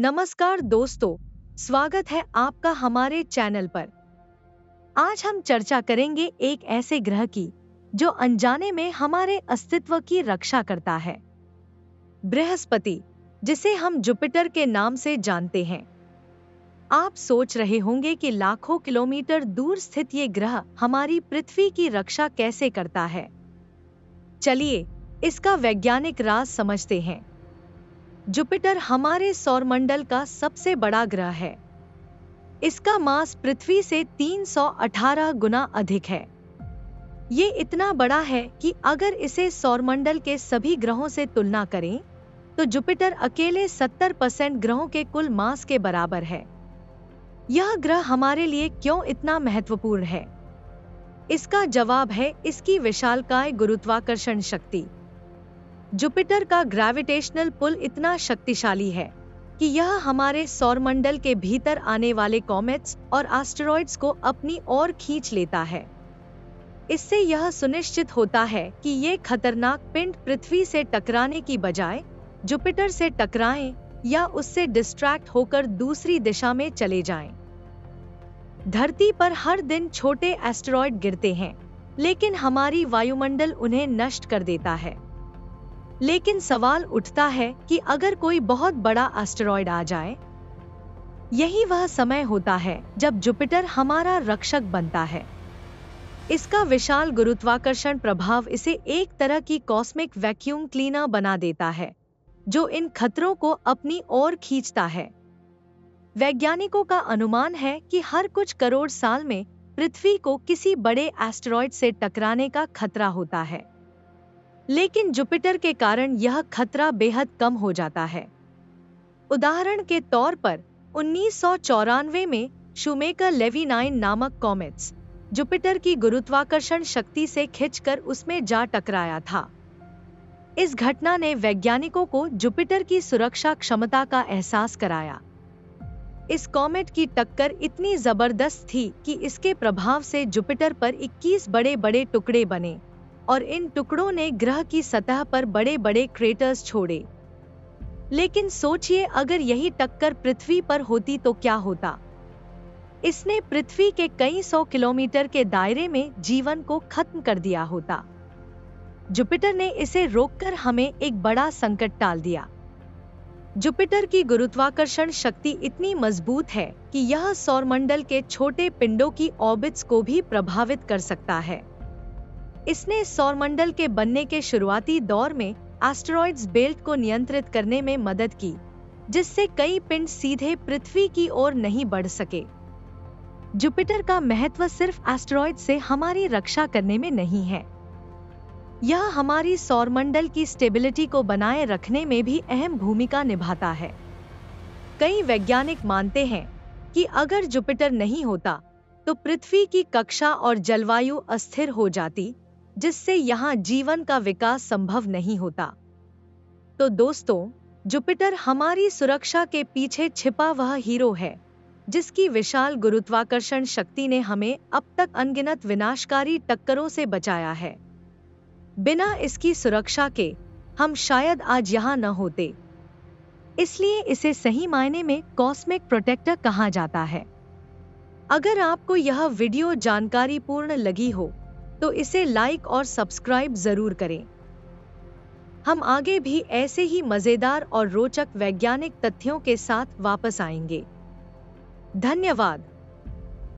नमस्कार दोस्तों, स्वागत है आपका हमारे चैनल पर। आज हम चर्चा करेंगे एक ऐसे ग्रह की जो अनजाने में हमारे अस्तित्व की रक्षा करता है। बृहस्पति, जिसे हम जुपिटर के नाम से जानते हैं। आप सोच रहे होंगे कि लाखों किलोमीटर दूर स्थित ये ग्रह हमारी पृथ्वी की रक्षा कैसे करता है। चलिए इसका वैज्ञानिक राज समझते हैं। जुपिटर हमारे सौरमंडल का सबसे बड़ा ग्रह है। इसका मास पृथ्वी से 318 गुना अधिक है। ये इतना बड़ा है कि अगर इसे सौरमंडल के सभी ग्रहों से तुलना करें, तो जुपिटर अकेले 70% ग्रहों के कुल मास के बराबर है। यह ग्रह हमारे लिए क्यों इतना महत्वपूर्ण है? इसका जवाब है इसकी विशालकाय गुरुत्वाकर्षण शक्ति। जुपिटर का ग्रेविटेशनल पुल इतना शक्तिशाली है कि यह हमारे सौरमंडल के भीतर आने वाले कॉमेट्स और एस्टेरॉइड्स को अपनी ओर खींच लेता है। इससे यह सुनिश्चित होता है कि ये खतरनाक पिंड पृथ्वी से टकराने की बजाय जुपिटर से टकराएं या उससे डिस्ट्रैक्ट होकर दूसरी दिशा में चले जाएं। धरती पर हर दिन छोटे एस्टेरॉइड गिरते हैं, लेकिन हमारी वायुमंडल उन्हें नष्ट कर देता है। लेकिन सवाल उठता है कि अगर कोई बहुत बड़ा एस्टेरॉइड आ जाए, यही वह समय होता है जब जुपिटर हमारा रक्षक बनता है। इसका विशाल गुरुत्वाकर्षण प्रभाव इसे एक तरह की कॉस्मिक वैक्यूम क्लीनर बना देता है, जो इन खतरों को अपनी ओर खींचता है। वैज्ञानिकों का अनुमान है कि हर कुछ करोड़ साल में पृथ्वी को किसी बड़े एस्टेरॉइड से टकराने का खतरा होता है, लेकिन जुपिटर के कारण यह खतरा बेहद कम हो जाता है। उदाहरण के तौर पर 1994 में शूमेकर-लेवी-9 नामक कॉमेट्स जुपिटर की गुरुत्वाकर्षण शक्ति से खिंचकर उसमें जा टकराया था। इस घटना ने वैज्ञानिकों को जुपिटर की सुरक्षा क्षमता का एहसास कराया। इस कॉमेट की टक्कर इतनी जबरदस्त थी कि इसके प्रभाव से जुपिटर पर 21 बड़े-बड़े टुकड़े बने और इन टुकड़ों ने ग्रह की सतह पर बड़े-बड़े क्रेटर्स छोड़े। लेकिन सोचिए, अगर यही टक्कर पृथ्वी पर होती तो क्या होता? इसने पृथ्वी के कई 100 किलोमीटर के दायरे में जीवन को खत्म कर दिया होता। जुपिटर ने इसे रोककर हमें एक बड़ा संकट टाल दिया। जुपिटर की गुरुत्वाकर्षण शक्ति इतनी मजबूत है कि यह सौरमंडल के छोटे पिंडों की ऑर्बिट्स को भी प्रभावित कर सकता है। इसने सौरमंडल के बनने के शुरुआती दौर में एस्टेरॉइड्स बेल्ट को नियंत्रित करने में मदद की, जिससे कई पिंड सीधे पृथ्वी की ओर नहीं बढ़ सके। जुपिटर का महत्व सिर्फ एस्टेरॉइड से हमारी रक्षा करने में नहीं है, यह हमारी सौरमंडल की स्टेबिलिटी को बनाए रखने में भी अहम भूमिका निभाता है। कई वैज्ञानिक मानते हैं कि अगर जुपिटर नहीं होता तो पृथ्वी की कक्षा और जलवायु अस्थिर हो जाती, जिससे यहाँ जीवन का विकास संभव नहीं होता। तो दोस्तों, जुपिटर हमारी सुरक्षा के पीछे छिपा वह हीरो है, जिसकी विशाल गुरुत्वाकर्षण शक्ति ने हमें अब तक अनगिनत विनाशकारी टक्करों से बचाया है। बिना इसकी सुरक्षा के हम शायद आज यहाँ न होते। इसलिए इसे सही मायने में कॉस्मिक प्रोटेक्टर कहा जाता है। अगर आपको यह वीडियो जानकारीपूर्ण लगी हो तो इसे लाइक और सब्सक्राइब जरूर करें। हम आगे भी ऐसे ही मजेदार और रोचक वैज्ञानिक तथ्यों के साथ वापस आएंगे। धन्यवाद।